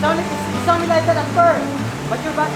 It's only like that at first, but you're back.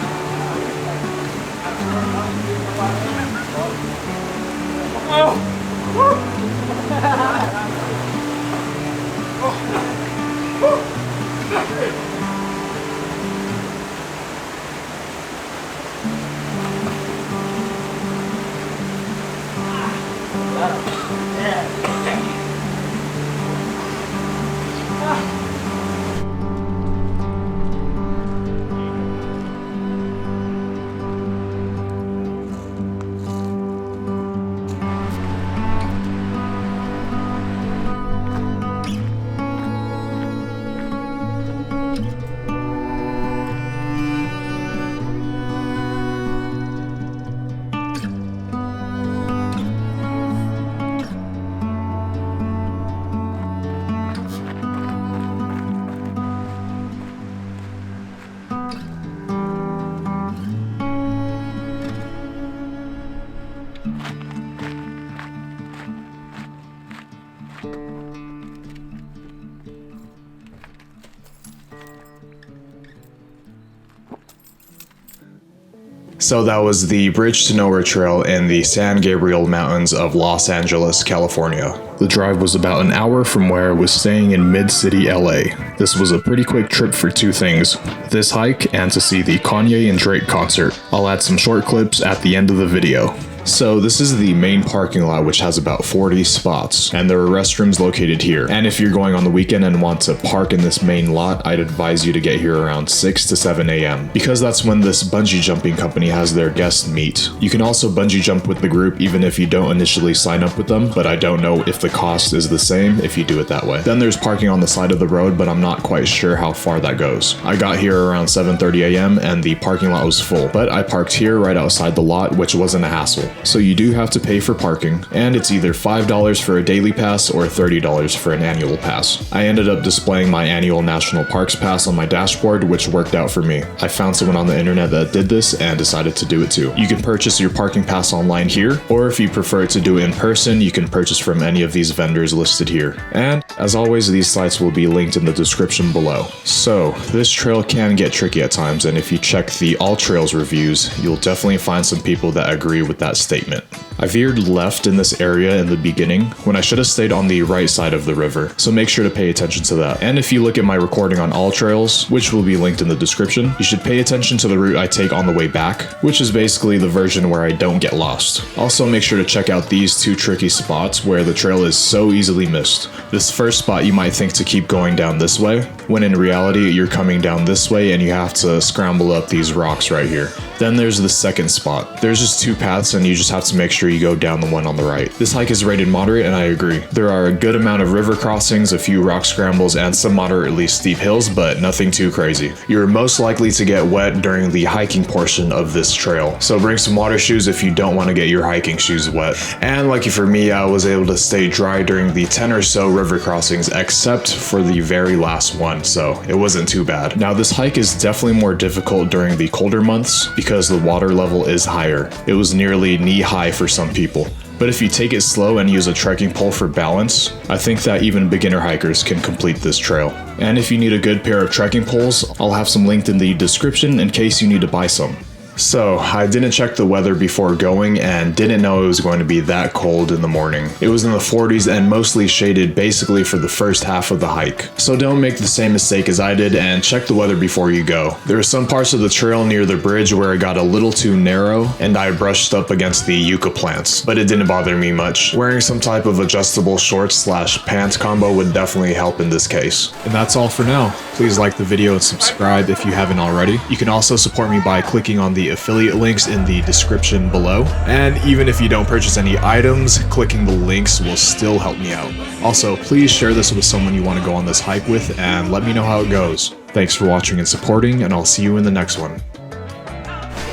So that was the Bridge to Nowhere Trail in the San Gabriel Mountains of Los Angeles, California. The drive was about an hour from where I was staying in mid-city LA. This was a pretty quick trip for two things, this hike and to see the Kanye and Drake concert. I'll add some short clips at the end of the video. So this is the main parking lot, which has about 40 spots, and there are restrooms located here. And if you're going on the weekend and want to park in this main lot, I'd advise you to get here around 6 to 7 a.m. because that's when this bungee jumping company has their guests meet. You can also bungee jump with the group even if you don't initially sign up with them, but I don't know if the cost is the same if you do it that way. Then there's parking on the side of the road, but I'm not quite sure how far that goes. I got here around 7:30 a.m. and the parking lot was full, but I parked here right outside the lot, which wasn't a hassle. So you do have to pay for parking, and it's either $5 for a daily pass or $30 for an annual pass. I ended up displaying my annual National Parks pass on my dashboard, which worked out for me. I found someone on the internet that did this and decided to do it too. You can purchase your parking pass online here, or if you prefer to do it in person, you can purchase from any of these vendors listed here. And as always, these sites will be linked in the description below. So this trail can get tricky at times, and if you check the All Trails reviews, you'll definitely find some people that agree with that statement. I veered left in this area in the beginning when I should have stayed on the right side of the river, so make sure to pay attention to that. And if you look at my recording on All Trails, which will be linked in the description, you should pay attention to the route I take on the way back, which is basically the version where I don't get lost. Also make sure to check out these two tricky spots where the trail is so easily missed. This first spot you might think to keep going down this way, when in reality you're coming down this way and you have to scramble up these rocks right here. Then there's the second spot. There's just two paths and you you just have to make sure you go down the one on the right. This hike is rated moderate, and I agree. There are a good amount of river crossings, a few rock scrambles, and some moderately steep hills, but nothing too crazy. You're most likely to get wet during the hiking portion of this trail, so bring some water shoes if you don't want to get your hiking shoes wet. And lucky for me, I was able to stay dry during the 10 or so river crossings, except for the very last one, so it wasn't too bad. Now, this hike is definitely more difficult during the colder months because the water level is higher. It was nearly knee-high for some people. But if you take it slow and use a trekking pole for balance, I think that even beginner hikers can complete this trail. And if you need a good pair of trekking poles, I'll have some linked in the description in case you need to buy some. So, I didn't check the weather before going and didn't know it was going to be that cold in the morning. It was in the 40s and mostly shaded basically for the first half of the hike. So don't make the same mistake as I did and check the weather before you go. There are some parts of the trail near the bridge where it got a little too narrow and I brushed up against the yucca plants, but it didn't bother me much. Wearing some type of adjustable shorts / pants combo would definitely help in this case. And that's all for now. Please like the video and subscribe if you haven't already. You can also support me by clicking on the affiliate links in the description below. And even if you don't purchase any items, clicking the links will still help me out. Also, please share this with someone you want to go on this hike with and let me know how it goes. Thanks for watching and supporting, and I'll see you in the next one.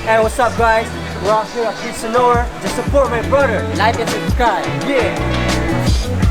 Hey, what's up, guys? We're out here at Sonora to support my brother. Like and subscribe. Yeah.